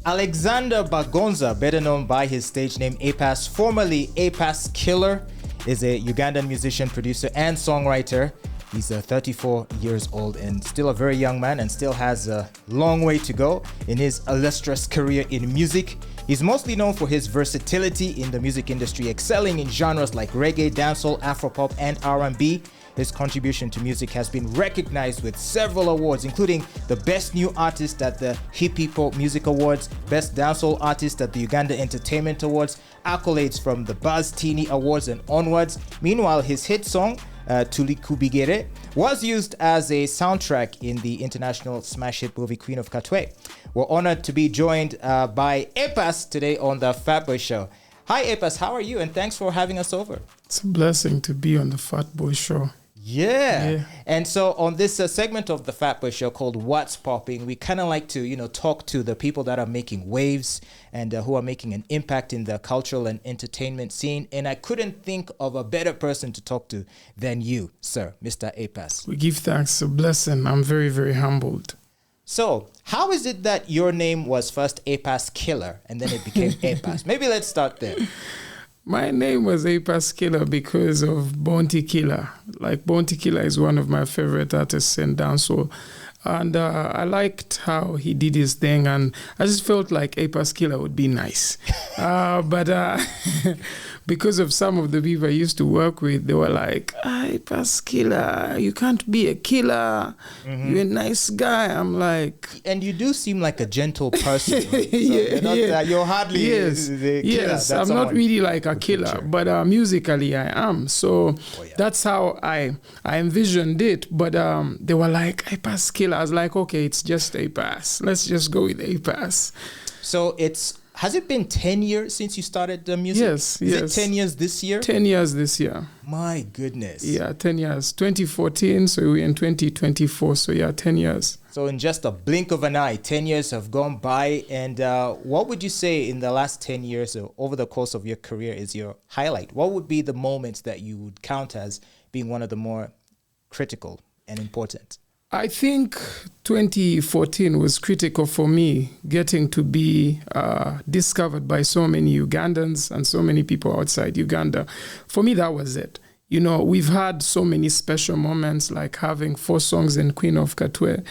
Alexander Bagonza, better known by his stage name Apass, formerly Apass Killer, is a Ugandan musician, producer, and songwriter. He's 34 years old and still a very young man and still has a long way to go in his illustrious career in music. He's mostly known for his versatility in the music industry, excelling in genres like reggae, dancehall, afropop, and R&B. His contribution to music has been recognized with several awards, including the Best New Artist at the Hip Hop Music Awards, Best Dancehall Artist at the Uganda Entertainment Awards, accolades from the Buzz Teeny Awards and onwards. Meanwhile, his hit song, Tuli Kubigere, was used as a soundtrack in the international smash hit movie Queen of Katwe. We're honored to be joined by Apass today on the FATBOY Show. Hi Apass, how are you? And thanks for having us over. It's a blessing to be on the FATBOY Show. Yeah. And so on this segment of the FATBOY Show called What's Popping, we kind of like to, talk to the people that are making waves and who are making an impact in the cultural and entertainment scene. And I couldn't think of a better person to talk to than you, sir, Mr. Apass. We give thanks, a blessing. I'm very, very humbled. So how is it that your name was first Apass Killer and then it became Apass? Maybe let's start there. My name was Apass Killer because of Bounty Killer. Like, Bounty Killer is one of my favorite artists in dancehall. And I liked how he did his thing, and I just felt like Apass Killer would be nice. But because of some of the people I used to work with, they were like, Apass Killer, you can't be a killer. Mm-hmm. You're a nice guy. I'm like... And you do seem like a gentle person. Right? So you're hardly the killer. Yes, I'm not really like a killer, but musically I am. So that's has how I envisioned it. But they were like, Apass Killer. I was like, okay, it's just Apass. Let's just go with Apass. So has it been 10 years since you started the music? Yes. Is it 10 years this year? 10 years this year. My goodness. Yeah, 10 years. 2014, so we're in 2024. So yeah, 10 years. So in just a blink of an eye, 10 years have gone by. And what would you say in the last 10 years or over the course of your career is your highlight? What would be the moments that you would count as being one of the more critical and important? I think 2014 was critical for me, getting to be discovered by so many Ugandans and so many people outside Uganda. For me, that was it. We've had so many special moments, like having 4 songs in Queen of Katwe.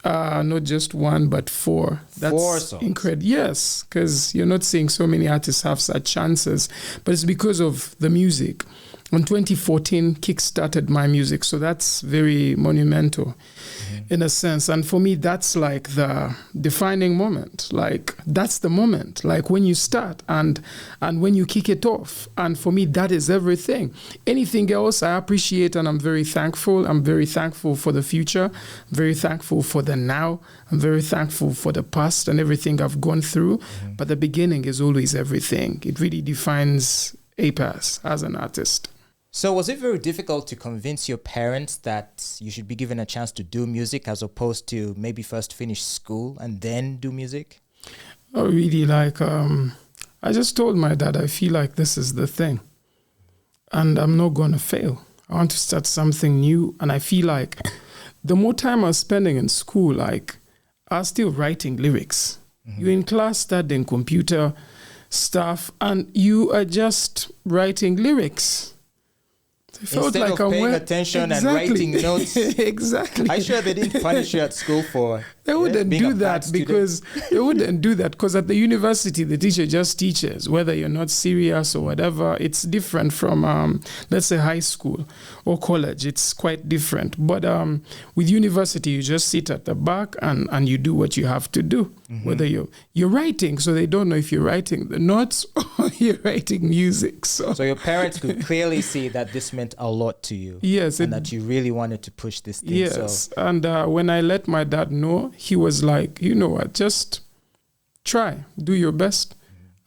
Not just 1, but 4. That's 4 songs. Incredible. Yes, because you're not seeing so many artists have such chances. But it's because of the music. In 2014, kick-started my music, so that's very monumental in a sense. And for me, that's like the defining moment. Like, that's the moment, like when you start and when you kick it off. And for me, that is everything. Anything else, I appreciate, and I'm very thankful. I'm very thankful for the future. I'm very thankful for the now. I'm very thankful for the past and everything I've gone through. But the beginning is always everything. It really defines Apass as an artist. So was it very difficult to convince your parents that you should be given a chance to do music as opposed to maybe first finish school and then do music? Oh, really, I just told my dad, I feel like this is the thing and I'm not going to fail. I want to start something new, and I feel like the more time I'm spending in school, I was still writing lyrics. Mm-hmm. You're in class studying computer stuff and you are just writing lyrics. Instead like of paying attention and writing notes. Exactly. I'm sure they didn't punish you at school for They wouldn't do that because at the university, the teacher just teaches, whether you're not serious or whatever. It's different from, let's say, high school or college. It's quite different. But with university, you just sit at the back and you do what you have to do. Mm-hmm. Whether you're writing, so they don't know if you're writing the notes or you're writing music. So your parents could clearly see that this meant a lot to you. Yes. And that you really wanted to push this thing. Yes. So. And when I let my dad know, he was like, you know what, just try, do your best.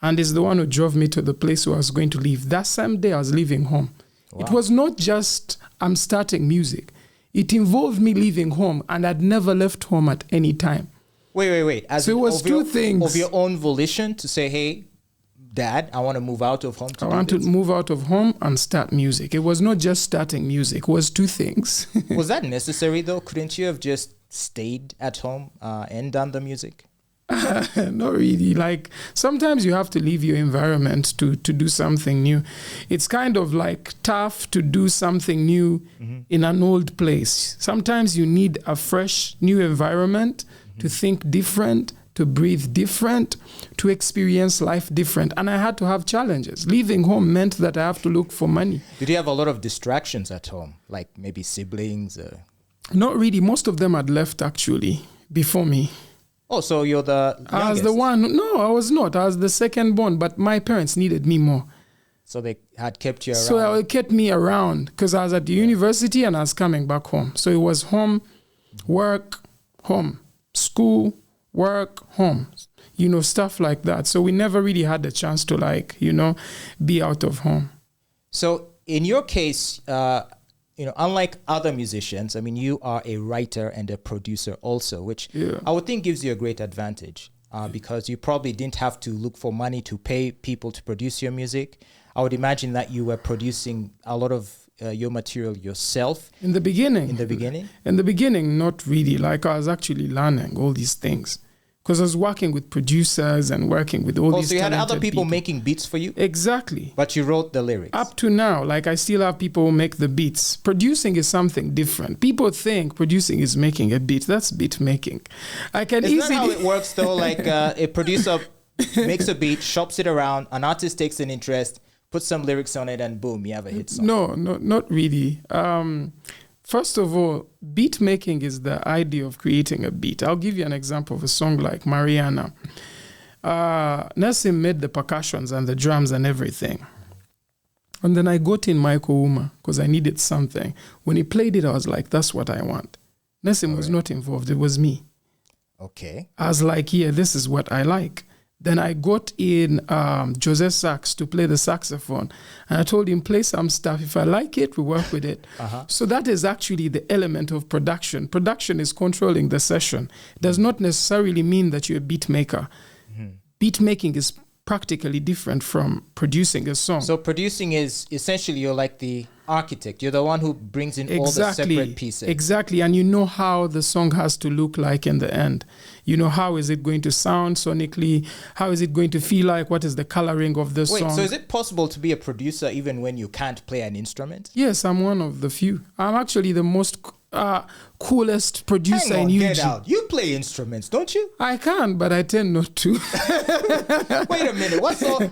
And it's the one who drove me to the place where I was going to live. That same day I was leaving home. Wow. It was not just I'm starting music. It involved me leaving home, and I'd never left home at any time. Wait. So it was two things. Of your own volition to say, hey, Dad, I want to move out of home. I want to move out of home and start music. It was not just starting music. It was 2 things. Was that necessary though? Couldn't you have just stayed at home and done the music? Not really. Like sometimes you have to leave your environment to do something new. It's kind of like tough to do something new in an old place. Sometimes you need a fresh new environment to think different, to breathe different, to experience life different. And I had to have challenges. Leaving home meant that I have to look for money. Did you have a lot of distractions at home, like maybe siblings? Not really. Most of them had left actually before me. Oh, so you're the youngest? I was the one. No, I was not. I was the second born, but my parents needed me more. So they had kept you around? So it kept me around because I was at the university and I was coming back home. So it was home, work, home, school, work, home, stuff like that. So we never really had the chance to be out of home. So in your case, unlike other musicians, I mean, you are a writer and a producer also, which I would think gives you a great advantage because you probably didn't have to look for money to pay people to produce your music. I would imagine that you were producing a lot of your material yourself. In the beginning? In the beginning, not really. Like I was actually learning all these things. Because I was working with producers and working with all these so you had other people making beats for you? Exactly. But you wrote the lyrics? Up to now, I still have people who make the beats. Producing is something different. People think producing is making a beat. That's beat making. Is that how it works though? A producer makes a beat, shops it around, an artist takes an interest, puts some lyrics on it, and boom, you have a hit song. No, not really. First of all, beat making is the idea of creating a beat. I'll give you an example of a song like Mariana. Nassim made the percussions and the drums and everything. And then I got in Michael Uma because I needed something. When he played it, I was like, that's what I want. Nassim was not involved. It was me. Okay. I was like, yeah, this is what I like. Then I got in Jose Sax to play the saxophone. And I told him, play some stuff. If I like it, we work with it. So that is actually the element of production. Production is controlling the session. It does not necessarily mean that you're a beat maker. Beat making is practically different from producing a song. So producing is essentially you're like the architect. You're the one who brings in all the separate pieces. Exactly. And you know how the song has to look like in the end. You know, how is it going to sound sonically? How is it going to feel like? What is the coloring of the song? Wait, so is it possible to be a producer even when you can't play an instrument? Yes, I'm one of the few. I'm actually the most coolest producer in UG. Get out. You play instruments, don't you? I can, but I tend not to. Wait a minute.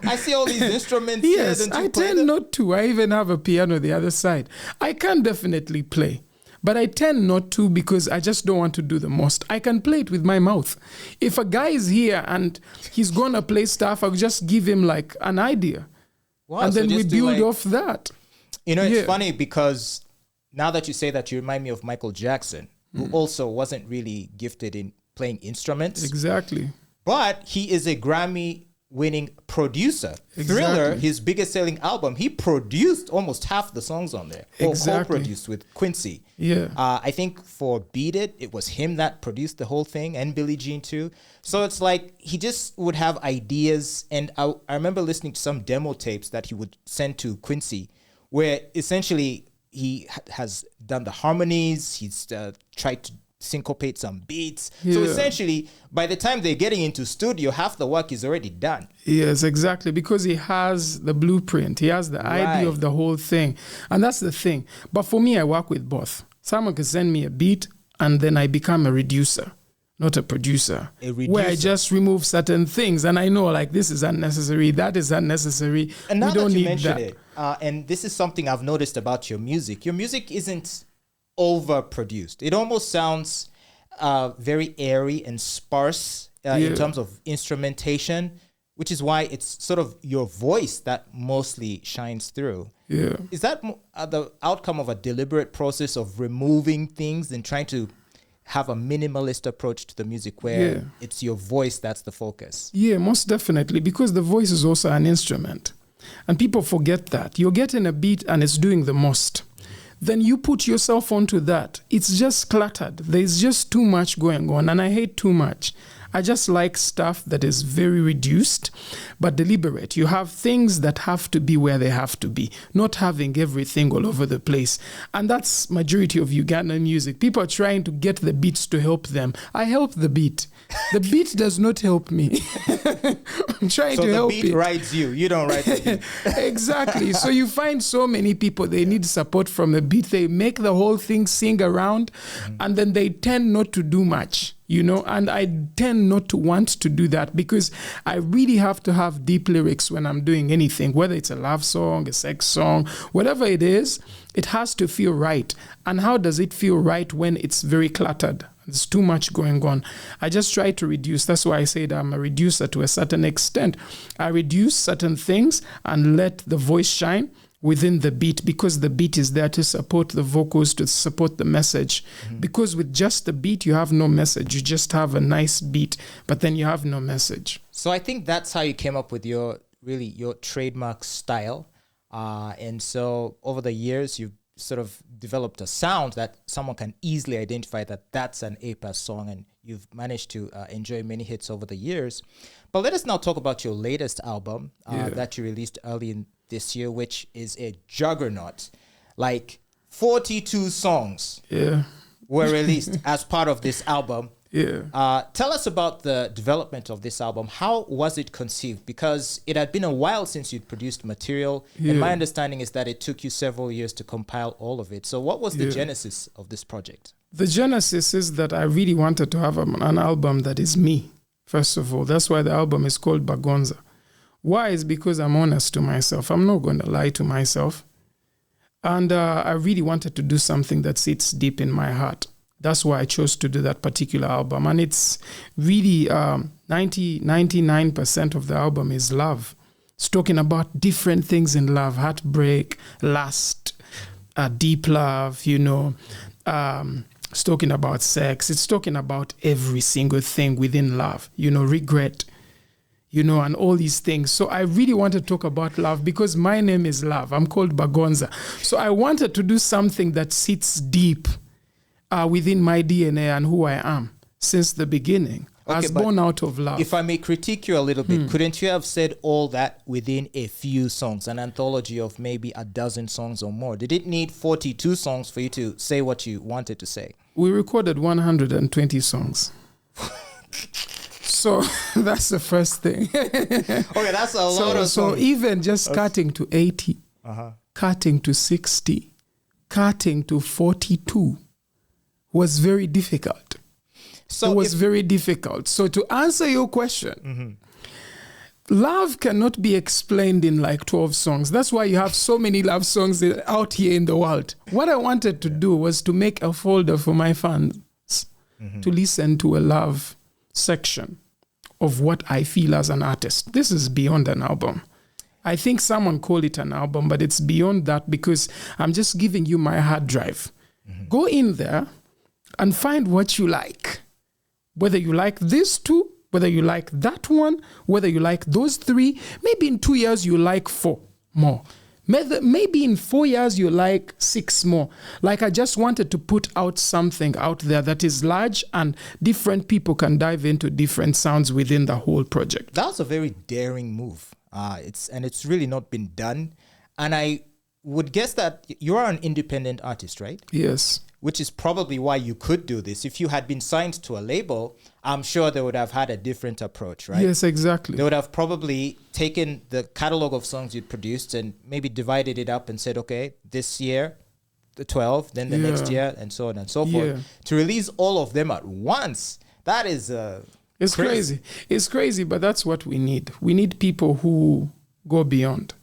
I see all these instruments. Yes, I tend not to. I even have a piano the other side. I can definitely play, but I tend not to because I just don't want to do the most. I can play it with my mouth. If a guy is here and he's going to play stuff, I'll just give him an idea. Wow, and then we build off that. It's funny because now that you say that, you remind me of Michael Jackson, who also wasn't really gifted in playing instruments. Exactly. But he is a Grammy-winning producer. Exactly. Thriller, his biggest selling album, he produced almost half the songs on there. Exactly. Co-produced with Quincy. Yeah. I think for Beat It, it was him that produced the whole thing, and Billie Jean too. So it's like he just would have ideas. And I remember listening to some demo tapes that he would send to Quincy, where essentially he has done the harmonies, he's tried to syncopate some beats. So essentially, by the time they're getting into studio, half the work is already done. Yes, exactly. Because he has the blueprint. He has the idea of the whole thing. And that's the thing. But for me, I work with both. Someone can send me a beat and then I become a reducer, not a producer. Where I just remove certain things and I know this is unnecessary, that is unnecessary. And now that you mentioned it, and this is something I've noticed about your music isn't overproduced. It almost sounds very airy and sparse in terms of instrumentation, which is why it's sort of your voice that mostly shines through. Yeah. Is that the outcome of a deliberate process of removing things and trying to have a minimalist approach to the music where it's your voice that's the focus? Yeah, most definitely, because the voice is also an instrument. And people forget that. You're getting a beat and it's doing the most. Then you put yourself onto that. It's just cluttered. There's just too much going on. And I hate too much. I just like stuff that is very reduced, but deliberate. You have things that have to be where they have to be, not having everything all over the place. And that's majority of Ugandan music. People are trying to get the beats to help them. I help the beat. The beat does not help me. I'm trying to help it. So the beat rides you. You don't ride the beat. Exactly. So you find so many people, they need support from the beat. They make the whole thing sing around, and then they tend not to do much, you know, and I tend not to want to do that because I really have to have deep lyrics when I'm doing anything, whether it's a love song, a sex song, whatever it is, it has to feel right. And how does it feel right when it's very cluttered? There's too much going on. I just try to reduce. That's why I said I'm a reducer to a certain extent. I reduce certain things and let the voice shine within the beat, because the beat is there to support the vocals, to support the message. Because with just the beat, you have no message. You just have a nice beat, but then you have no message. So I think that's how you came up with your trademark style. And so over the years, you've sort of developed a sound that someone can easily identify that that's an Apass song, and you've managed to enjoy many hits over the years. But let us now talk about your latest album that you released early in this year, which is a juggernaut. Like 42 songs were released as part of this album. Tell us about the development of this album. How was it conceived? Because it had been a while since you'd produced material, and my understanding is that it took you several years to compile all of it. So what was the genesis of this project? The genesis is that I really wanted to have an album that is me, first of all. That's why the album is called Bagonza. Why? Is because I'm honest to myself. I'm not going to lie to myself. And I really wanted to do something that sits deep in my heart. That's why I chose to do that particular album. And it's really 99% of the album is love. It's talking about different things in love: heartbreak, lust, deep love, you know. It's talking about sex. It's talking about every single thing within love, you know, regret, you know, and all these things. So I really want to talk about love because my name is Love. I'm called Bagonza. So I wanted to do something that sits deep within my DNA and who I am since the beginning. I was born out of love. If I may critique you a little bit, couldn't you have said all that within a few songs, an anthology of maybe a dozen songs or more? Did it need 42 songs for you to say what you wanted to say? We recorded 120 songs. So that's the first thing. Okay, that's a lot of songs. So even just cutting to 80, cutting to 60, cutting to 42 was very difficult. So it was very difficult. So to answer your question, love cannot be explained in like 12 songs. That's why you have so many love songs out here in the world. What I wanted to do was to make a folder for my fans to listen to a love section of what I feel as an artist. This is beyond an album. I think someone called it an album, but it's beyond that because I'm just giving you my hard drive. Go in there and find what you like. Whether you like this two, whether you like that one, whether you like those three. Maybe in 2 years you like 4 more. Maybe in 4 years you like 6 more. Like I just wanted to put out something out there that is large and different people can dive into different sounds within the whole project. That was a very daring move. It's really not been done. And I would guess that you are an independent artist, right? Yes. Which is probably why you could do this. If you had been signed to a label, I'm sure they would have had a different approach, right? Yes, exactly. They would have probably taken the catalog of songs you'd produced and maybe divided it up and said, okay, this year, the 12, then the next year, and so on and so forth. To release all of them at once, that is it's crazy. It's crazy, but that's what we need. We need people who go beyond.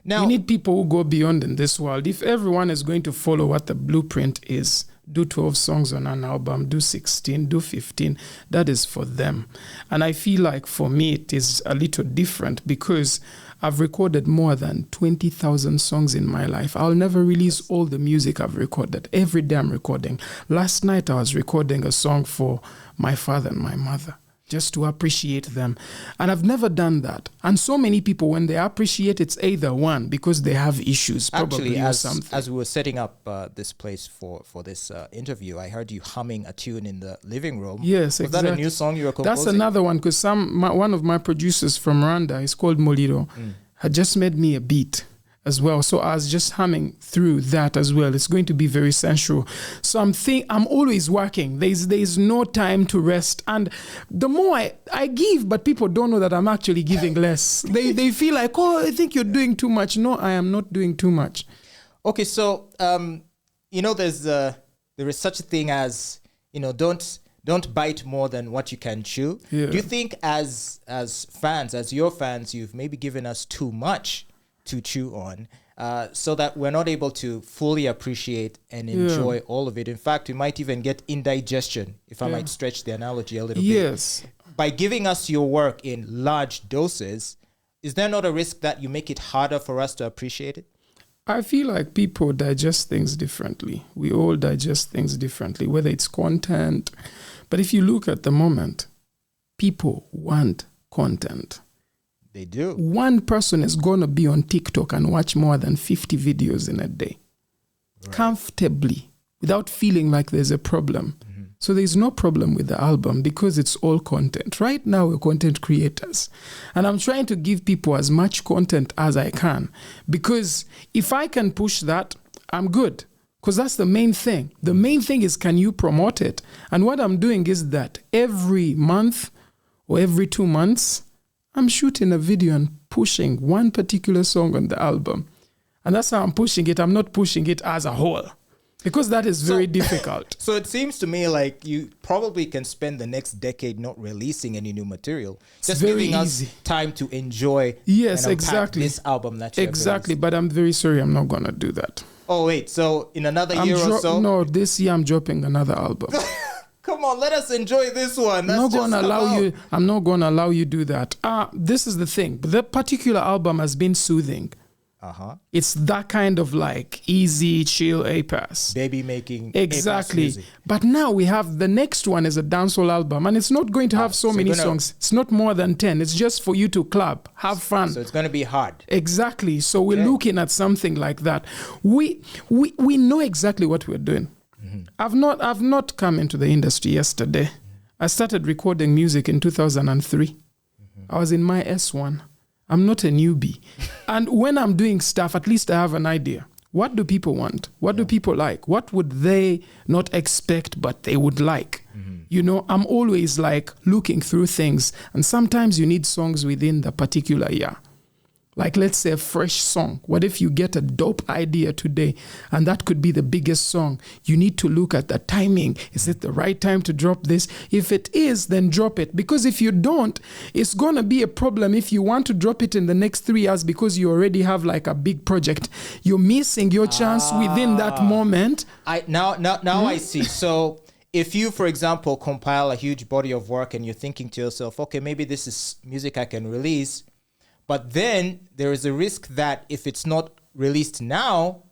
Now, we need people who go beyond in this world. If everyone is going to follow what the blueprint is, do 12 songs on an album, do 16, do 15, that is for them. And I feel like for me, it is a little different because I've recorded more than 20,000 songs in my life. I'll never release all the music I've recorded. Every day I'm recording. Last night I was recording a song for my father and my mother. just to appreciate them. And I've never done that. And so many people, when they appreciate, it's either one, because they have issues, probably, actually, or something. as we were setting up this place for this interview, I heard you humming a tune in the living room. Yes, Was exactly. that a new song you were composing? That's another one, because one of my producers from Rwanda, is called Moliro, had just made me a beat as well. So I was just humming through that as well. It's going to be very sensual. So I'm always working. There's no time to rest. And the more I give, but people don't know that I'm actually giving less. They feel like, oh, I think you're doing too much. No, I am not doing too much. Okay, so there is such a thing as, don't bite more than what you can chew. Yeah. Do you think as fans, as your fans, you've maybe given us too much to chew on, so that we're not able to fully appreciate and enjoy all of it? In fact, we might even get indigestion, if I might stretch the analogy a little bit. Yes. By giving us your work in large doses, is there not a risk that you make it harder for us to appreciate it? I feel like people digest things differently. We all digest things differently, whether it's content. But if you look at the moment, people want content. They do. One person is going to be on TikTok and watch more than 50 videos in a day, comfortably, without feeling like there's a problem. So there's no problem with the album, because it's all content. Right now, we're content creators. And I'm trying to give people as much content as I can, because if I can push that, I'm good. Because that's the main thing. The main thing is, can you promote it? And what I'm doing is that every month or every 2 months, I'm shooting a video and pushing one particular song on the album. And that's how I'm pushing it. I'm not pushing it as a whole, because that is very difficult. So it seems to me like you probably can spend the next decade not releasing any new material. Just giving us time to enjoy yes, and exactly. this album that you exactly. have But I'm very sorry, I'm not going to do that. Oh, wait. So in another year or so? No, this year I'm dropping another album. Come on, let us enjoy this one. I'm not going to allow you do that. This is the thing. The particular album has been soothing. It's that kind of like easy, chill Apass. Baby making exactly. Apass music. But now we have the next one is a dancehall album, and it's not going to have so many songs. It's not more than 10. It's just for you to clap, have fun. So it's going to be hard. Exactly. So we're looking at something like that. We know exactly what we're doing. I've not come into the industry yesterday. I started recording music in 2003. I was in my S1. I'm not a newbie. And when I'm doing stuff, at least I have an idea. What do people want? What do people like? What would they not expect but they would like? I'm always like looking through things. And sometimes you need songs within the particular year. Like, let's say a fresh song. What if you get a dope idea today and that could be the biggest song? You need to look at the timing. Is it the right time to drop this? If it is, then drop it. Because if you don't, it's going to be a problem if you want to drop it in the next 3 years because you already have like a big project. You're missing your chance within that moment. Now I see. So if you, for example, compile a huge body of work and you're thinking to yourself, okay, maybe this is music I can release. But then there is a risk that if it's not released now,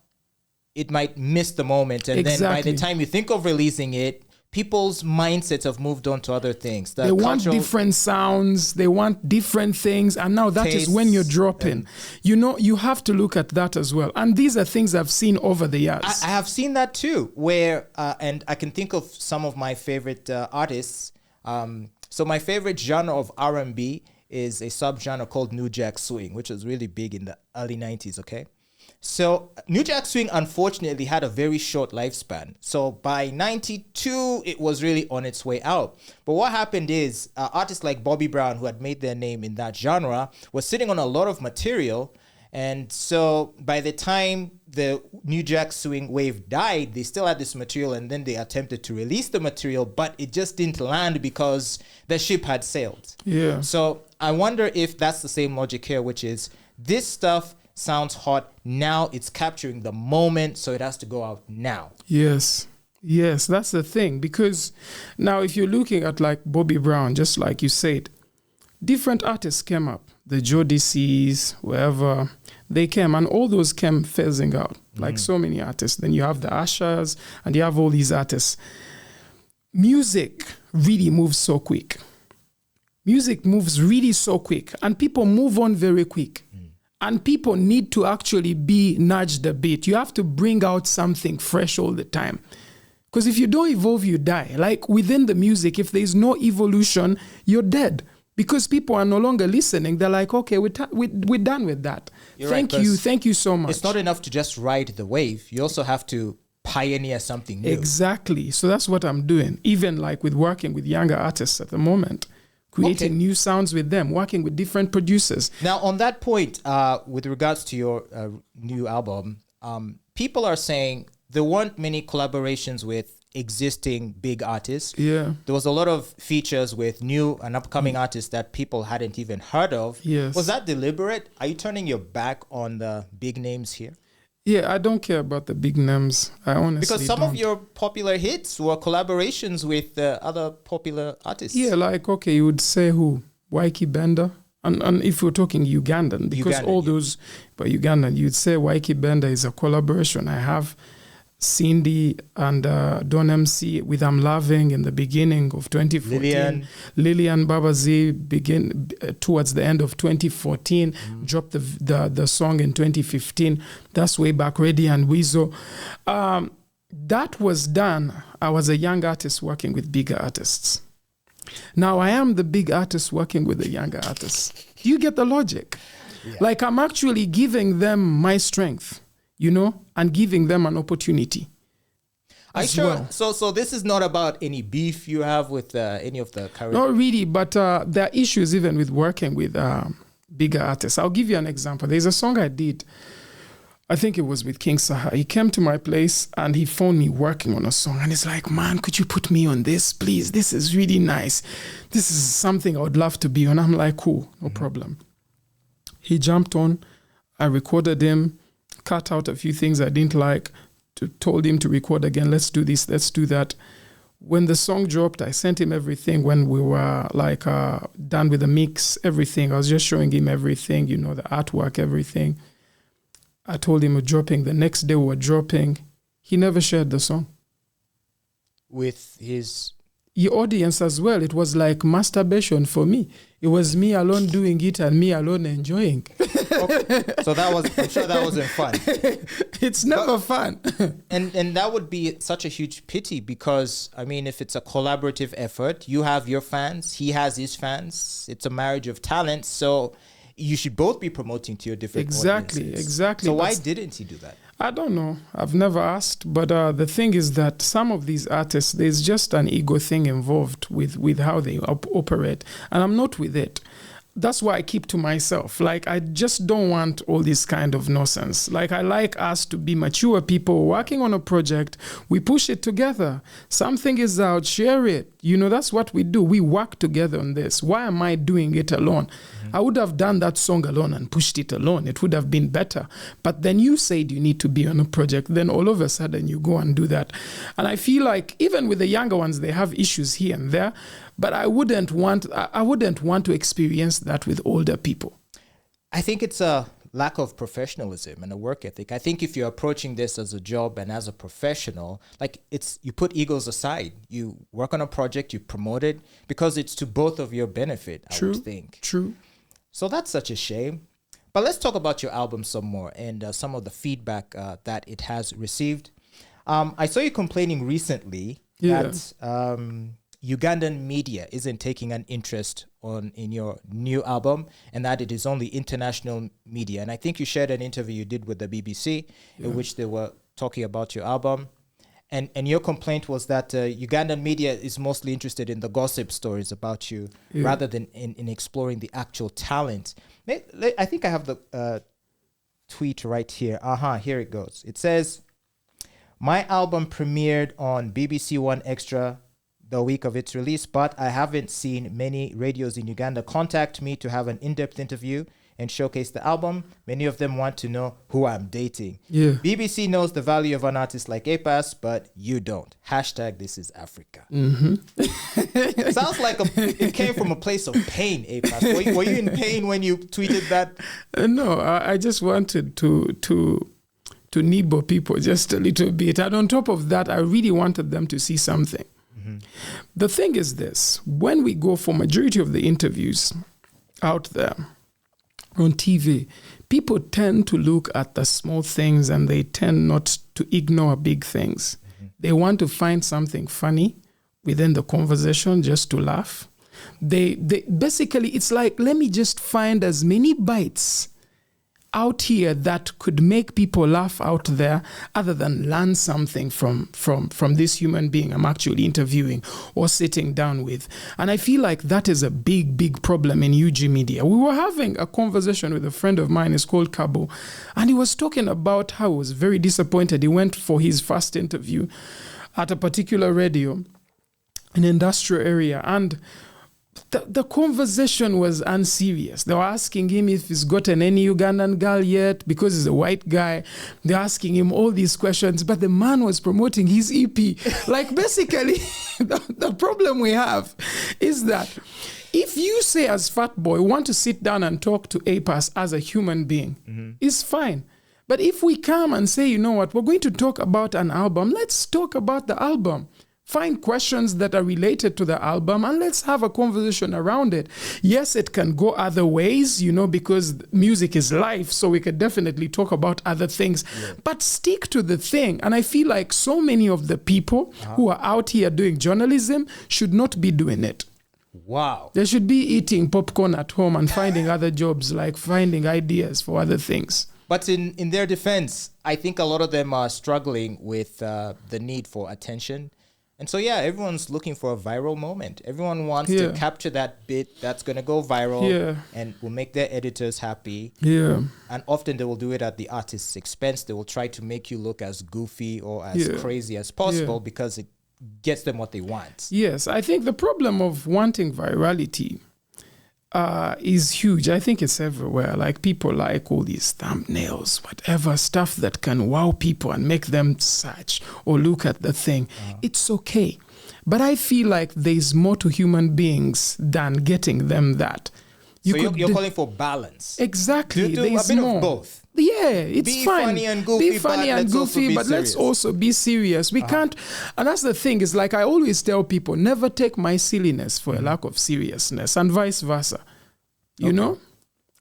it might miss the moment. And then by the time you think of releasing it, people's mindsets have moved on to other things. They want different sounds. They want different things. And now that is when you're dropping. You have to look at that as well. And these are things I've seen over the years. I have seen that too, where, and I can think of some of my favorite artists. So my favorite genre of R&B is a subgenre called New Jack Swing, which was really big in the early 90s, okay? So New Jack Swing, unfortunately, had a very short lifespan. So by 92, it was really on its way out. But what happened is artists like Bobby Brown, who had made their name in that genre, was sitting on a lot of material. And so by the time the New Jack Swing wave died, they still had this material, and then they attempted to release the material, but it just didn't land because the ship had sailed. Yeah. So I wonder if that's the same logic here, which is this stuff sounds hot now, it's capturing the moment, so it has to go out now. Yes, that's the thing. Because now if you're looking at like Bobby Brown, just like you said, different artists came up. The Jodeci's, wherever they came, and all those came phasing out, like so many artists. Then you have the Ushers, and you have all these artists. Music really moves so quick. Music moves really so quick, and people move on very quick. And people need to actually be nudged a bit. You have to bring out something fresh all the time. Because if you don't evolve, you die. Like within the music, if there is no evolution, you're dead. Because people are no longer listening. They're like, okay, we're done with that. Thank you so much. It's not enough to just ride the wave. You also have to pioneer something new. Exactly. So that's what I'm doing. Even like with working with younger artists at the moment. Creating new sounds with them, working with different producers. Now, on that point, with regards to your new album, people are saying there weren't many collaborations with existing big artists. Yeah. There was a lot of features with new and upcoming artists that people hadn't even heard of. Yes. Was that deliberate? Are you turning your back on the big names here? Yeah, I don't care about the big names. I honestly Because some don't. of your popular hits were collaborations with other popular artists. Yeah, like, okay, you would say who? Waiki Benda? And if we're talking Ugandan, because those, but Ugandan, you'd say Waiki Benda is a collaboration. I have Cindy and Don MC with I'm Loving in the beginning of 2014. Lillian Babazi towards the end of 2014. Dropped the song in 2015. That's way back. Reddy and Weasel. That was done. I was a young artist working with bigger artists. Now I am the big artist working with the younger artists. Do you get the logic? Yeah. Like I'm actually giving them my strength, you know, and giving them an opportunity. Are you sure? So this is not about any beef you have with any of the current... Not really, but there are issues even with working with bigger artists. I'll give you an example. There's a song I did, I think it was with King Saha. He came to my place and he phoned me working on a song. And he's like, man, could you put me on this, please? This is really nice. This is something I would love to be on. I'm like, cool, no problem. He jumped on. I recorded him, cut out a few things I didn't like, told him to record again. Let's do this, let's do that. When the song dropped, I sent him everything. When we were like done with the mix, everything. I was just showing him everything, you know, the artwork, everything. I told him we're dropping. The next day we were dropping. He never shared the song. With his... The audience as well. It was like masturbation for me. It was me alone doing it and me alone enjoying. Okay. So I'm sure that wasn't fun. It's never fun. and that would be such a huge pity because, I mean, if it's a collaborative effort, you have your fans, he has his fans. It's a marriage of talent. So you should both be promoting to your different audiences. Exactly. So why didn't he do that? I don't know. I've never asked. But the thing is that some of these artists, there's just an ego thing involved with how they operate. And I'm not with it. That's why I keep to myself. Like, I just don't want all this kind of nonsense. Like, I like us to be mature people working on a project. We push it together. Something is out, share it. You know, that's what we do. We work together on this. Why am I doing it alone? Mm-hmm. I would have done that song alone and pushed it alone. It would have been better. But then you said you need to be on a project. Then all of a sudden you go and do that. And I feel like even with the younger ones, they have issues here and there. But I wouldn't want to experience that with older people. I think it's a lack of professionalism and a work ethic. I think if you're approaching this as a job and as a professional, like you put egos aside. You work on a project, you promote it because it's to both of your benefit, I would think. True. So that's such a shame. But let's talk about your album some more and some of the feedback that it has received. I saw you complaining recently that Ugandan media isn't taking an interest in your new album and that it is only international media. And I think you shared an interview you did with the BBC in which they were talking about your album. And your complaint was that Ugandan media is mostly interested in the gossip stories about you rather than in exploring the actual talent. I think I have the tweet right here. Here it goes. It says, my album premiered on BBC One Extra the week of its release, but I haven't seen many radios in Uganda contact me to have an in-depth interview and showcase the album. Many of them want to know who I'm dating. Yeah. BBC knows the value of an artist like Apass, but you don't. # this is Africa. Mm-hmm. Sounds like it came from a place of pain, Apass. Were you in pain when you tweeted that? No, I just wanted to nibble people just a little bit. And on top of that, I really wanted them to see something. Mm-hmm. The thing is this, when we go for majority of the interviews out there on TV, people tend to look at the small things and they tend not to ignore big things. They want to find something funny within the conversation just to laugh. They basically, it's like, let me just find as many bites out here that could make people laugh out there, other than learn something from this human being I'm actually interviewing or sitting down with. And I feel like that is a big problem in UG media. We were having a conversation with a friend of mine, he's called Cabo, and he was talking about how he was very disappointed. He went for his first interview at a particular radio in industrial area, and the conversation was unserious. They were asking him if he's gotten any Ugandan girl yet, because he's a white guy. They're asking him all these questions, but the man was promoting his EP. Like, basically, the problem we have is that if you say as Fatboy want to sit down and talk to Apass as a human being, it's fine. But if we come and say, you know what, we're going to talk about an album, let's talk about the album. Find questions that are related to the album and let's have a conversation around it. Yes, it can go other ways, because music is life, so we could definitely talk about other things, but stick to the thing. And I feel like so many of the people who are out here doing journalism should not be doing it. Wow. They should be eating popcorn at home and finding other jobs, like finding ideas for other things. But in their defense, I think a lot of them are struggling with the need for attention. And so, everyone's looking for a viral moment. Everyone wants to capture that bit that's going to go viral and will make their editors happy. Yeah. And often they will do it at the artist's expense. They will try to make you look as goofy or as crazy as possible because it gets them what they want. Yes, I think the problem of wanting virality is huge. I think it's everywhere. Like, people like all these thumbnails, whatever stuff that can wow people and make them search or look at the thing. It's okay. But I feel like there's more to human beings than getting them that. You're calling for balance. Exactly. Do a bit of both. Yeah, it's be fine. Funny and goofy, be funny and goofy, but let's also be serious. We can't, and that's the thing, is like I always tell people, never take my silliness for a lack of seriousness, and vice versa. You know?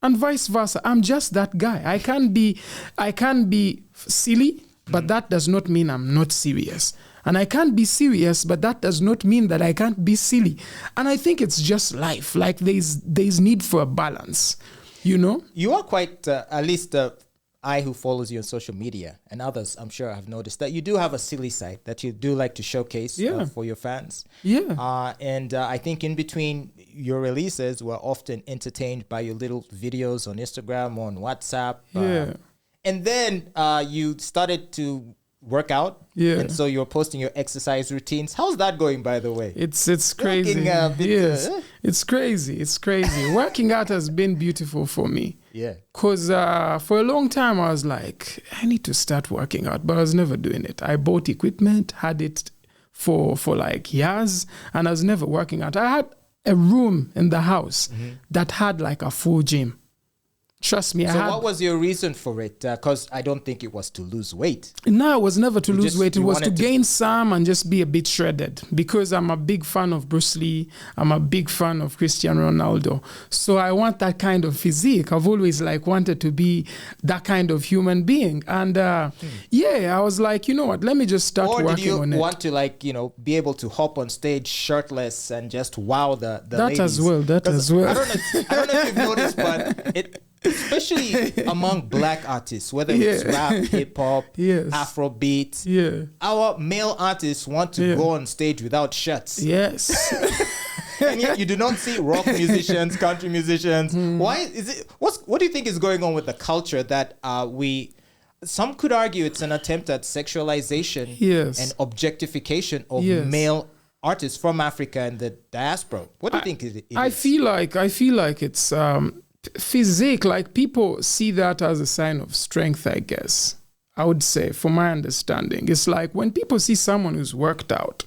And vice versa. I'm just that guy. I can be silly, but that does not mean I'm not serious. And I can't be serious, but that does not mean that I can't be silly. And I think it's just life. Like, there's need for a balance. You are quite, at least I who follows you on social media and others, I'm sure have noticed that you do have a silly side that you do like to showcase for your fans. Yeah. And I think in between your releases, we're often entertained by your little videos on Instagram, on WhatsApp. And then you started to work out. Yeah. And so you're posting your exercise routines. How's that going, by the way? It's crazy. It's crazy. It's crazy. Working out has been beautiful for me. Yeah. Because for a long time, I was like, I need to start working out, but I was never doing it. I bought equipment, had it for like years, and I was never working out. I had a room in the house that had like a full gym. Trust me. So what was your reason for it? Because I don't think it was to lose weight. No, it was never to lose weight. It was to gain some and just be a bit shredded, because I'm a big fan of Bruce Lee. I'm a big fan of Cristiano Ronaldo. So I want that kind of physique. I've always wanted to be that kind of human being. And I was like, you know what? Let me just start working on it. Or did you want to be able to hop on stage shirtless and just wow the ladies? That as well. I don't know if you've noticed, but especially among black artists, whether it's rap, hip-hop, Afrobeat, our male artists want to go on stage without shirts. Yes. And yet you do not see rock musicians, country musicians. Why is it? What do you think is going on with the culture that some could argue it's an attempt at sexualization and objectification of male artists from Africa and the diaspora? What do you think it is? I feel like it's physique. Like, people see that as a sign of strength, I guess. I would say, from my understanding, it's like when people see someone who's worked out,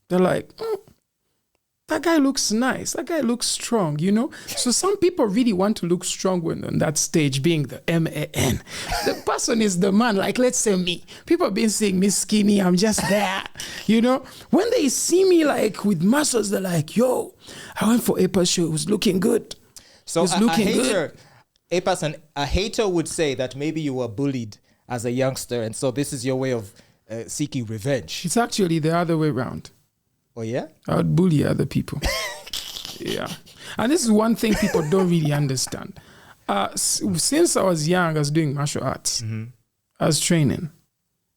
they're like, that guy looks nice. That guy looks strong, you know? So some people really want to look strong when on that stage, being the man. The person is the man, like let's say me. People have been saying me skinny, I'm just there, you know? When they see me like with muscles, they're like, yo, I went for Apass show, it was looking good. So a hater would say that maybe you were bullied as a youngster, and so this is your way of seeking revenge. It's actually the other way around. Oh, yeah? I would bully other people. Yeah. And this is one thing people don't really understand. Since I was young, I was doing martial arts. I was training.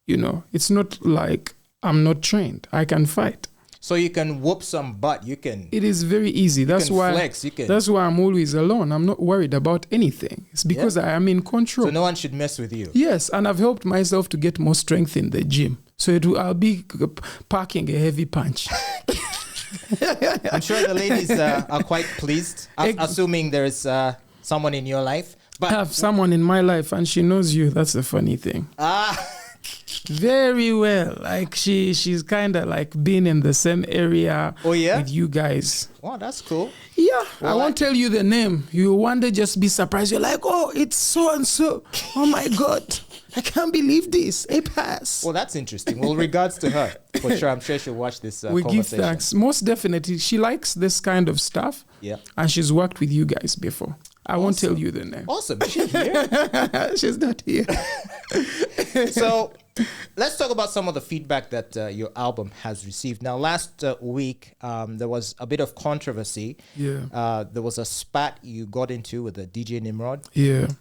You know, it's not like I'm not trained. I can fight. So you can whoop some butt. You can. It is very easy. That's why. Flex. That's why I'm always alone. I'm not worried about anything. It's because I am in control. So no one should mess with you. Yes, and I've helped myself to get more strength in the gym. So I'll be packing a heavy punch. I'm sure the ladies are quite pleased, assuming there's someone in your life. But I have someone in my life, and she knows you. That's the funny thing. Very well. Like she's kind of like been in the same area with you guys. Wow, that's cool. Yeah, well, I won't tell you the name. You one day just be surprised. You're like, oh, it's so and so. Oh my God, I can't believe this. Apass. Well, that's interesting. Well, regards to her. For sure, I'm sure she'll watch this we conversation. Give thanks. Most definitely. She likes this kind of stuff. Yeah. And she's worked with you guys before. I won't tell you the name. Awesome. Is she here? She's not here. So let's talk about some of the feedback that your album has received. Now, last week, there was a bit of controversy. Yeah. There was a spat you got into with the DJ Nimrod,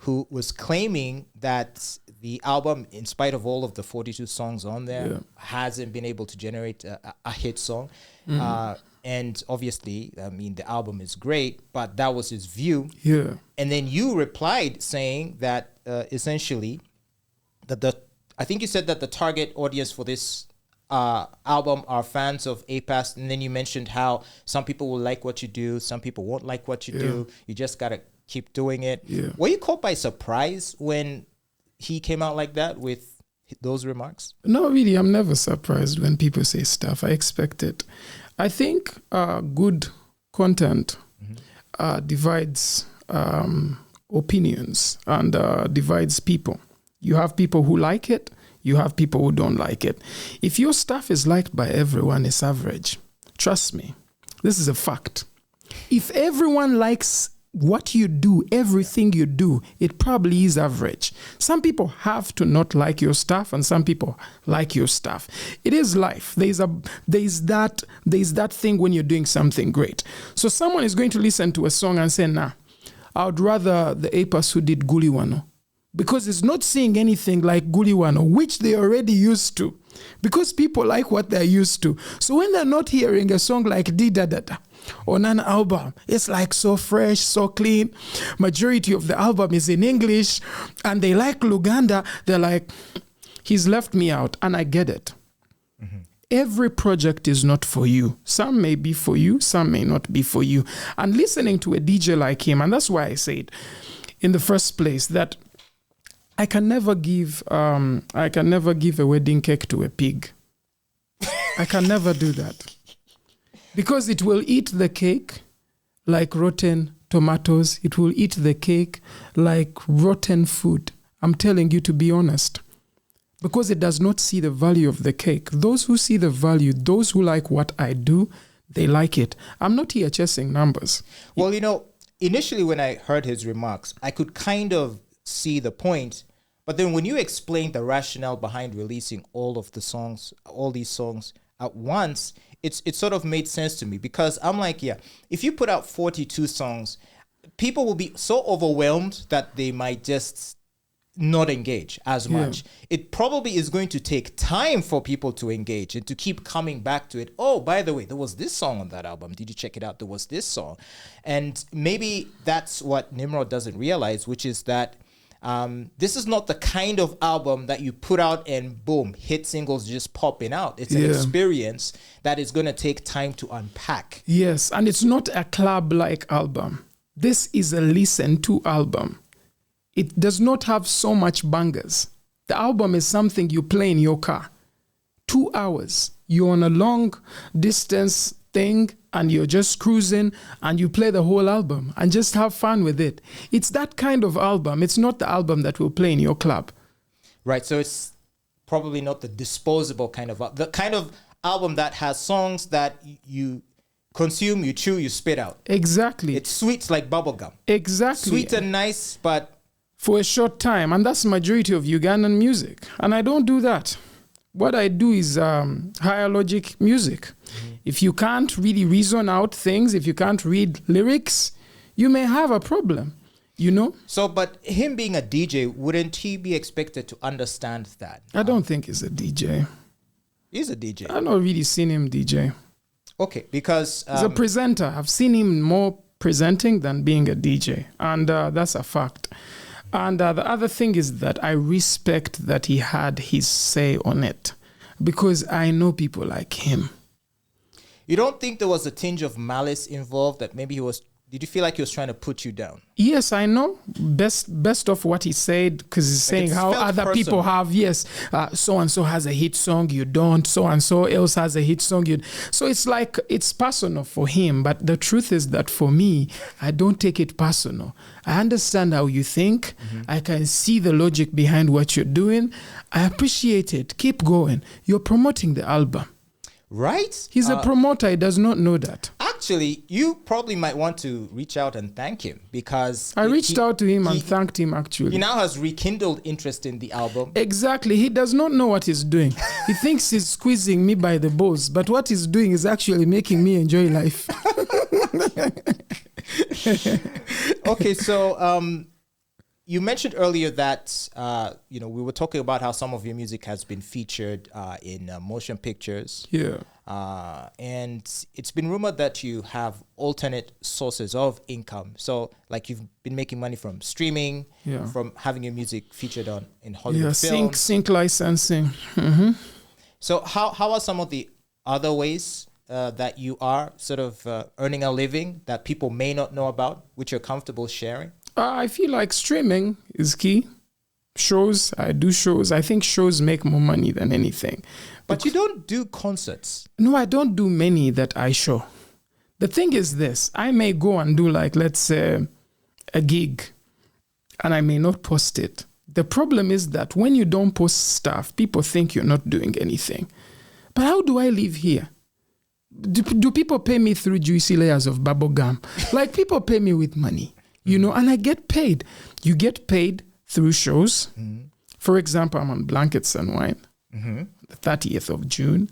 who was claiming that the album, in spite of all of the 42 songs on there, hasn't been able to generate a hit song. And obviously, I mean, the album is great, but that was his view. Yeah. And then you replied saying that essentially, I think you said that the target audience for this album are fans of Apass. And then you mentioned how some people will like what you do, some people won't like what you do. You just got to keep doing it. Yeah. Were you caught by surprise when he came out like that with those remarks? No, really, I'm never surprised when people say stuff. I expect it. I think good content divides opinions and divides people. You have people who like it. You have people who don't like it. If your stuff is liked by everyone, it's average. Trust me. This is a fact. If everyone likes what you do, everything you do, it probably is average. Some people have to not like your stuff, and some people like your stuff. It is life. There's that thing when you're doing something great. So someone is going to listen to a song and say, nah, I would rather the Apass who did Guliwano, because it's not saying anything like Guliwano, which they already used to, because people like what they're used to. So when they're not hearing a song like Di Da Da Da on an album, it's like so fresh, so clean. Majority of the album is in English, and they like Luganda. They're like, he's left me out, and I get it. Every project is not for you. Some may be for you, some may not be for you. And listening to a DJ like him, and that's why I said in the first place that I can never give a wedding cake to a pig. I can never do that. Because it will eat the cake like rotten tomatoes. It will eat the cake like rotten food. I'm telling you to be honest. Because it does not see the value of the cake. Those who see the value, those who like what I do, they like it. I'm not here chasing numbers. Well, you know, initially when I heard his remarks, I could kind of see the point. But then when you explained the rationale behind releasing all these songs at once, it sort of made sense to me, because I'm like, yeah, if you put out 42 songs, people will be so overwhelmed that they might just not engage as much. It probably is going to take time for people to engage and to keep coming back to it. Oh, by the way, there was this song on that album. Did you check it out? There was this song. And maybe that's what Nimrod doesn't realize, which is that this is not the kind of album that you put out and boom, hit singles just popping out. It's an experience that is going to take time to unpack. Yes, and it's not a club-like album. This is a listen-to album. It does not have so much bangers. The album is something you play in your car. 2 hours. You're on a long distance thing and you're just cruising and you play the whole album and just have fun with it. It's that kind of album. It's not the album that will play in your club. Right. So it's probably not the disposable kind of the kind of album that has songs that you consume, you chew, you spit out. Exactly. It's sweet like bubblegum. Exactly. Sweet and nice, but for a short time. And that's the majority of Ugandan music. And I don't do that. What I do is higher logic music. If you can't really reason out things, if you can't read lyrics, you may have a problem, you know? So, but him being a DJ, wouldn't he be expected to understand that? I don't think he's a DJ. He's a DJ. I've not really seen him DJ. Okay, because... he's a presenter. I've seen him more presenting than being a DJ. And that's a fact. And the other thing is that I respect that he had his say on it. Because I know people like him. You don't think there was a tinge of malice involved, that maybe he was... Did you feel like he was trying to put you down? Yes, I know. Best of what he said, because he's saying how other people have, so-and-so has a hit song, you don't. So-and-so else has a hit song. So it's like, it's personal for him. But the truth is that for me, I don't take it personal. I understand how you think. I can see the logic behind what you're doing. I appreciate it. Keep going. You're promoting the album. Right? He's a promoter. He does not know that. Actually, you probably might want to reach out and thank him, because... I reached out to him and thanked him, actually. He now has rekindled interest in the album. Exactly. He does not know what he's doing. He thinks he's squeezing me by the balls, but what he's doing is actually making me enjoy life. Okay, so... you mentioned earlier that, we were talking about how some of your music has been featured in motion pictures. Yeah. And it's been rumored that you have alternate sources of income. So, like, you've been making money from streaming, from having your music featured in Hollywood films. Sync licensing. So, how are some of the other ways that you are sort of earning a living that people may not know about, which you're comfortable sharing? I feel like streaming is key. Shows, I do shows. I think shows make more money than anything. But you don't do concerts. No, I don't do many that I show. The thing is this, I may go and do, like, let's say, a gig, and I may not post it. The problem is that when you don't post stuff, people think you're not doing anything. But how do I live here? Do people pay me through juicy layers of bubble gum? Like, people pay me with money. And I get paid. You get paid through shows. For example, I'm on Blankets and Wine, the 30th of June.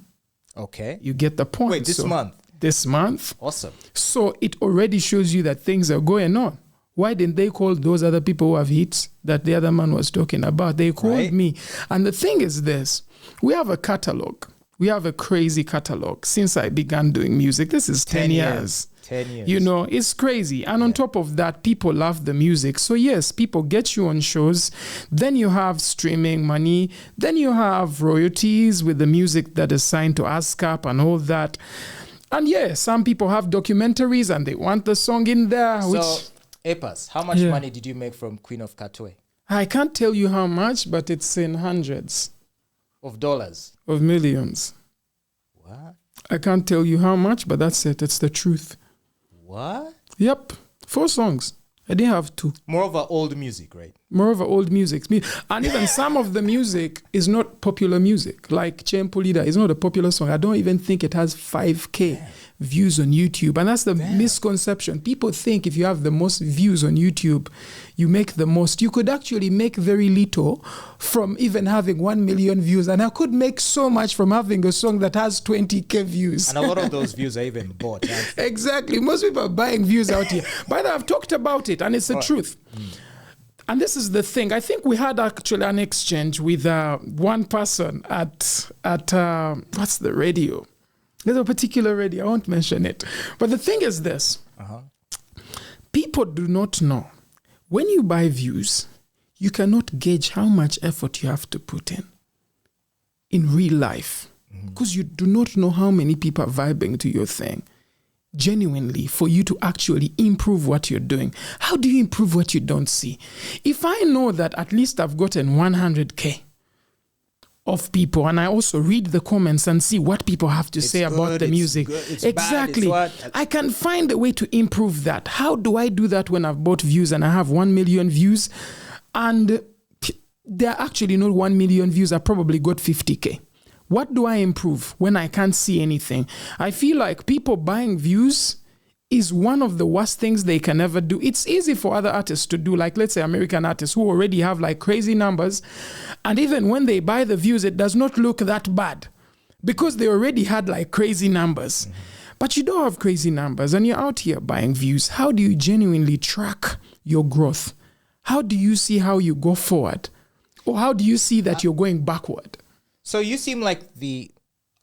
Okay. You get the point. Wait, this month? This month. Awesome. So it already shows you that things are going on. Why didn't they call those other people who have hits that the other man was talking about? They called me. And the thing is this, we have a catalog. We have a crazy catalog since I began doing music. This is 10 years. 10 years. It's crazy. And on top of that, people love the music. So yes, people get you on shows. Then you have streaming money. Then you have royalties with the music that is signed to ASCAP and all that. And yes, some people have documentaries and they want the song in there. So, Apass, how much money did you make from Queen of Katwe? I can't tell you how much, but it's in hundreds. Of dollars? Of millions. What? I can't tell you how much, but that's it. It's the truth. What? Yep. 4 songs. I didn't have 2. More of old music, right? More of old music. And even some of the music is not popular music. Like Chempolida is not a popular song. I don't even think it has 5K views on YouTube. And that's the misconception. People think if you have the most views on YouTube, you make the most. You could actually make very little from even having 1 million views. And I could make so much from having a song that has 20K views. And a lot of those views are even bought. Exactly. Most people are buying views out here. But I've talked about it, and it's the truth. And this is the thing. I think we had actually an exchange with one person at what's the radio? There's a particular radio. I won't mention it. But the thing is this. People do not know. When you buy views, you cannot gauge how much effort you have to put in real life. Because you do not know how many people are vibing to your thing. Genuinely, for you to actually improve what you're doing. How do you improve what you don't see? If I know that at least I've gotten 100K of people, and I also read the comments and see what people have to say about the music. Exactly. I can find a way to improve that. How do I do that when I've bought views and I have 1 million views and they're actually not 1 million views, I probably got 50K. What do I improve when I can't see anything? I feel like people buying views is one of the worst things they can ever do. It's easy for other artists to do, like let's say American artists who already have like crazy numbers. And even when they buy the views, it does not look that bad because they already had like crazy numbers. Mm-hmm. But you don't have crazy numbers and you're out here buying views. How do you genuinely track your growth? How do you see how you go forward? Or how do you see that you're going backward? So you seem like the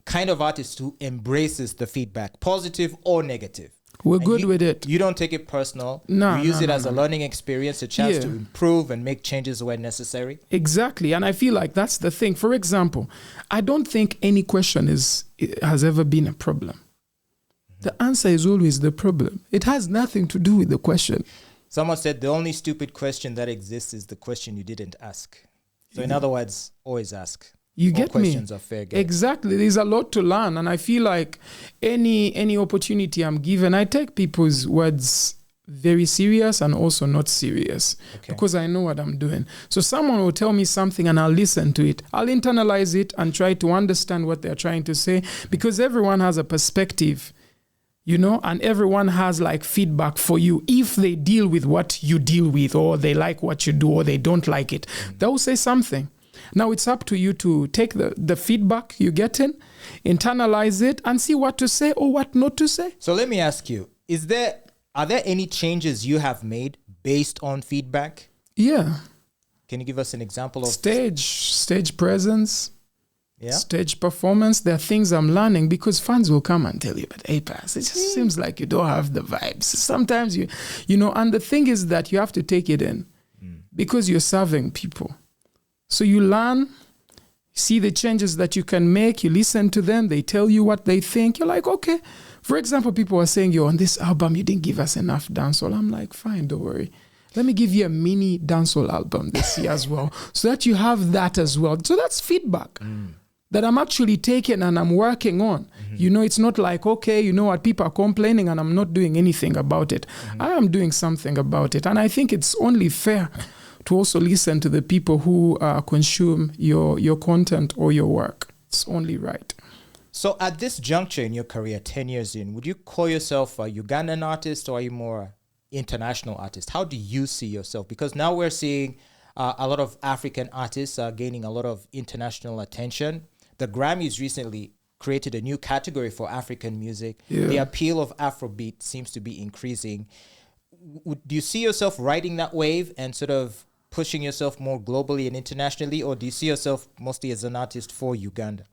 kind of artist who embraces the feedback, positive or negative. We're good with it. You don't take it personal. No, you use it as a learning experience, a chance to improve and make changes where necessary. Exactly. And I feel like that's the thing. For example, I don't think any question has ever been a problem. Mm-hmm. The answer is always the problem. It has nothing to do with the question. Someone said the only stupid question that exists is the question you didn't ask. So in other words, always ask. You get me? Questions are fair game. Exactly. There's a lot to learn. And I feel like any opportunity I'm given, I take people's words very serious and also not serious because I know what I'm doing. So someone will tell me something and I'll listen to it. I'll internalize it and try to understand what they're trying to say because everyone has a perspective, and everyone has like feedback for you. If they deal with what you deal with or they like what you do or they don't like it, they'll say something. Now it's up to you to take the feedback you get in, internalize it, and see what to say or what not to say. So let me ask you, are there any changes you have made based on feedback? Yeah. Can you give us an example of stage presence, stage performance? There are things I'm learning because fans will come and tell you, but Apass, it just seems like you don't have the vibes. Sometimes and the thing is that you have to take it in because you're serving people. So you learn, see the changes that you can make, you listen to them, they tell you what they think. You're like, okay. For example, people are saying, on this album, you didn't give us enough dancehall. I'm like, fine, don't worry. Let me give you a mini dancehall album this year as well, so that you have that as well. So that's feedback that I'm actually taking and I'm working on. Mm-hmm. It's not like, okay, what, people are complaining and I'm not doing anything about it. Mm-hmm. I am doing something about it. And I think it's only fair to also listen to the people who consume your content or your work. It's only right. So at this juncture in your career, 10 years in, would you call yourself a Ugandan artist or are you more international artist? How do you see yourself? Because now we're seeing a lot of African artists gaining a lot of international attention. The Grammys recently created a new category for African music. Yeah. The appeal of Afrobeat seems to be increasing. Do you see yourself riding that wave and sort of pushing yourself more globally and internationally, or do you see yourself mostly as an artist for Uganda?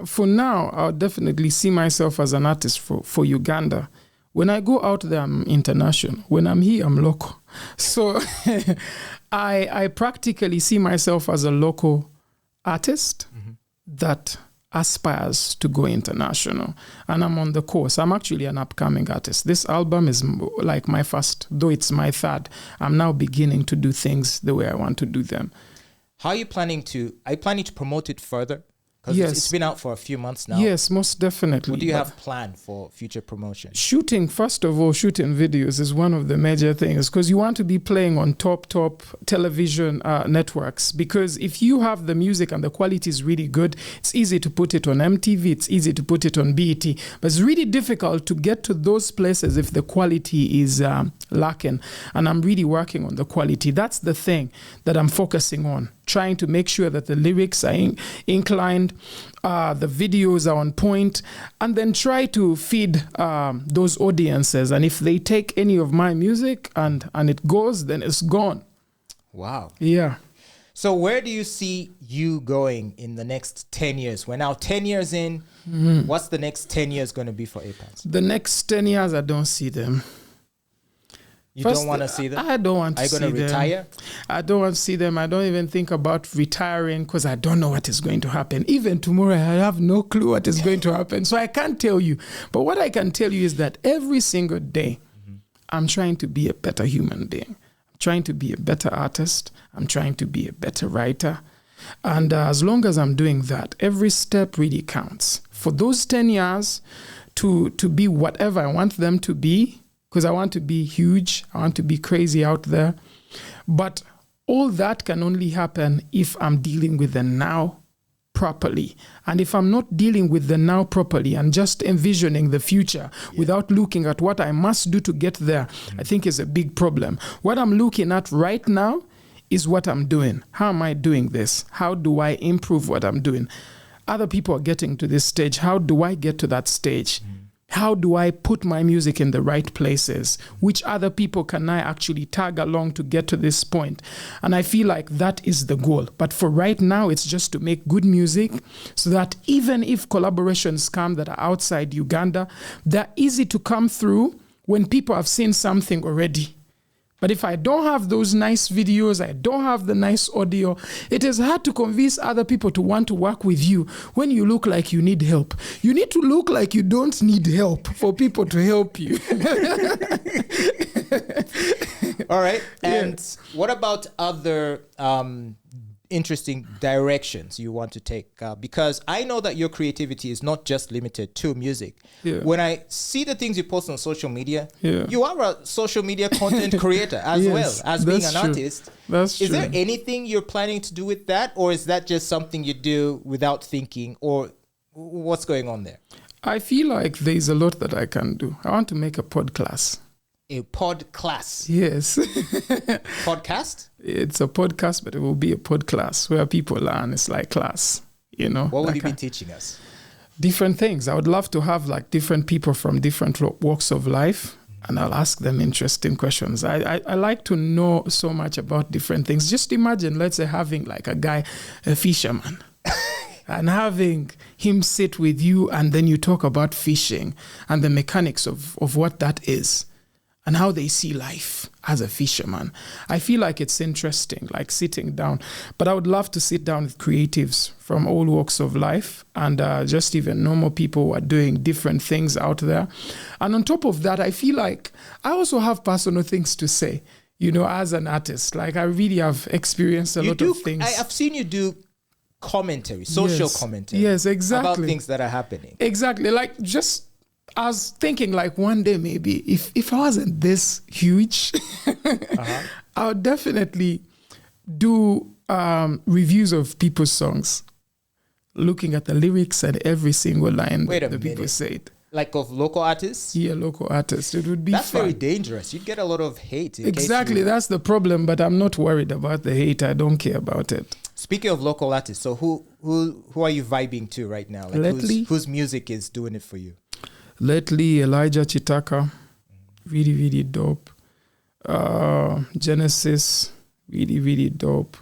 For now, I'll definitely see myself as an artist for Uganda. When I go out there, I'm international. When I'm here, I'm local. So I practically see myself as a local artist that aspires to go international, and I'm on the course. I'm actually an upcoming artist. This album is like my first, though it's my third. I'm now beginning to do things the way I want to do them. Are you planning to promote it further? Because it's been out for a few months now. Yes, most definitely. What do you have planned for future promotion? First of all, shooting videos is one of the major things because you want to be playing on top television networks, because if you have the music and the quality is really good, it's easy to put it on MTV, it's easy to put it on BET, but it's really difficult to get to those places if the quality is lacking. And I'm really working on the quality. That's the thing that I'm focusing on, trying to make sure that the lyrics are inclined, the videos are on point, and then try to feed those audiences. And if they take any of my music and it goes, then it's gone. Wow. Yeah. So where do you see you going in the next 10 years? We're now 10 years in. What's the next 10 years going to be for Apass? The next 10 years, I don't see them. Don't want to see them? I don't want to see them. Are you going to retire? I don't want to see them. I don't even think about retiring because I don't know what is going to happen. Even tomorrow, I have no clue what is going to happen. So I can't tell you. But what I can tell you is that every single day, I'm trying to be a better human being. I'm trying to be a better artist. I'm trying to be a better writer. And as long as I'm doing that, every step really counts. For those 10 years to be whatever I want them to be, because I want to be huge, I want to be crazy out there. But all that can only happen if I'm dealing with the now properly. And if I'm not dealing with the now properly and just envisioning the future without looking at what I must do to get there, I think is a big problem. What I'm looking at right now is what I'm doing. How am I doing this? How do I improve what I'm doing? Other people are getting to this stage. How do I get to that stage? How do I put my music in the right places? Which other people can I actually tag along to get to this point? And I feel like that is the goal. But for right now, it's just to make good music so that even if collaborations come that are outside Uganda, they're easy to come through when people have seen something already. But if I don't have those nice videos, I don't have the nice audio, it is hard to convince other people to want to work with you when you look like you need help. You need to look like you don't need help for people to help you. All right. And what about other interesting directions you want to take? Because I know that your creativity is not just limited to music. Yeah. When I see the things you post on social media, you are a social media content creator as well as being an artist. That's is true. there anything you're planning to do with that, or is that just something you do without thinking, or what's going on there? I feel like there's a lot that I can do. I want to make a podcast. A pod class? Yes. Podcast? It's a podcast, but it will be a pod class where people learn. It's like class, you know. What will you be teaching us? Different things. I would love to have like different people from different walks of life, and I'll ask them interesting questions. I like to know so much about different things. Just imagine, let's say, having like a guy, a fisherman, and having him sit with you, and then you talk about fishing and the mechanics of what that is, and how they see life as a fisherman. I feel like it's interesting, like sitting down. But I would love to sit down with creatives from all walks of life and just even normal people who are doing different things out there. And on top of that, I feel like I also have personal things to say, you know, as an artist. Like I really have experienced a lot of things. I've seen you do commentary, social commentary. Yes, exactly. About things that are happening. Exactly. Like just... I was thinking like one day maybe if I wasn't this huge, I would definitely do reviews of people's songs, looking at the lyrics and every single line that the people said. Like of local artists? Yeah, local artists. It would be That's fun. very dangerous. You'd get a lot of hate. Exactly, that's the problem, but I'm not worried about the hate. I don't care about it. Speaking of local artists, so who are you vibing to right now? Like Lately, whose music is doing it for you? Lately, Elijah Chitaka, really, really dope. Genesis, really, really dope.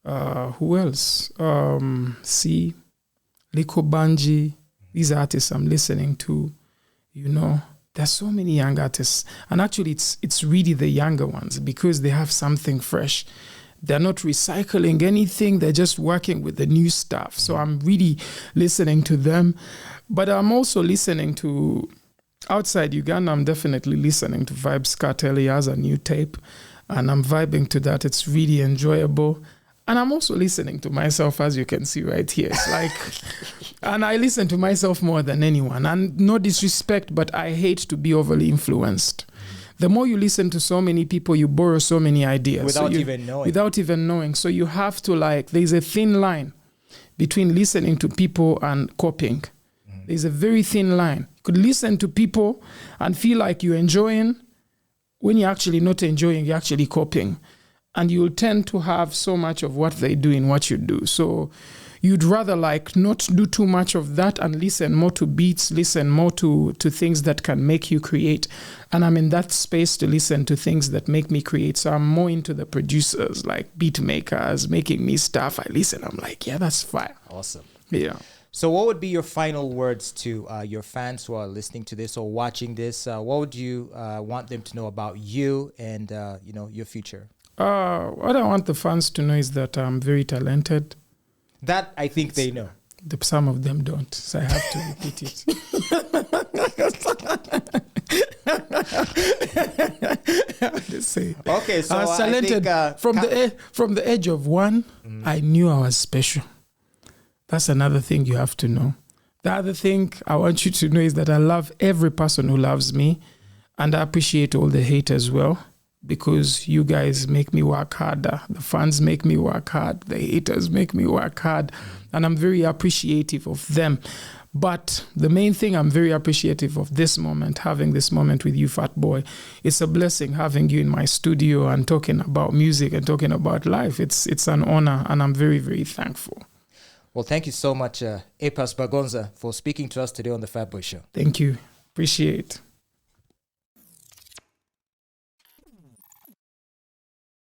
Who else? C, Liko Banji. These artists I'm listening to, you know. There's so many young artists. And actually, it's really the younger ones because they have something fresh. They're not recycling anything. They're just working with the new stuff. So I'm really listening to them. But I'm also listening to, outside Uganda, I'm definitely listening to Vibes Cartel. He has a new tape, and I'm vibing to that. It's really enjoyable. And I'm also listening to myself, as you can see right here. It's like, and I listen to myself more than anyone. And no disrespect, but I hate to be overly influenced. The more you listen to so many people, you borrow so many ideas. Without even knowing. Without even knowing. So you have to there's a thin line between listening to people and copying. There's a very thin line. You could listen to people and feel like you're enjoying. When you're actually not enjoying, you're actually copying. And you'll tend to have so much of what they do in what you do. So you'd rather not do too much of that and listen more to beats, listen more to things that can make you create. And I'm in that space to listen to things that make me create. So I'm more into the producers, like beat makers, making me stuff. I listen, I'm like, yeah, that's fire. Awesome. Yeah. So what would be your final words to your fans who are listening to this or watching this? What would you want them to know about you and, your future? What I want the fans to know is that I'm very talented. That I think they know. Some of them don't, so I have to repeat it. Okay, so I was talented. I think, from the age of 1, I knew I was special. That's another thing you have to know. The other thing I want you to know is that I love every person who loves me, and I appreciate all the hate as well, because you guys make me work harder. The fans make me work hard. The haters make me work hard, and I'm very appreciative of them. But the main thing I'm very appreciative of this moment, having this moment with you, Fatboy. It's a blessing having you in my studio and talking about music and talking about life. It's an honor, and I'm very, very thankful. Well, thank you so much, Apass Bagonza, for speaking to us today on the FATBOY Show. Thank you. Appreciate it.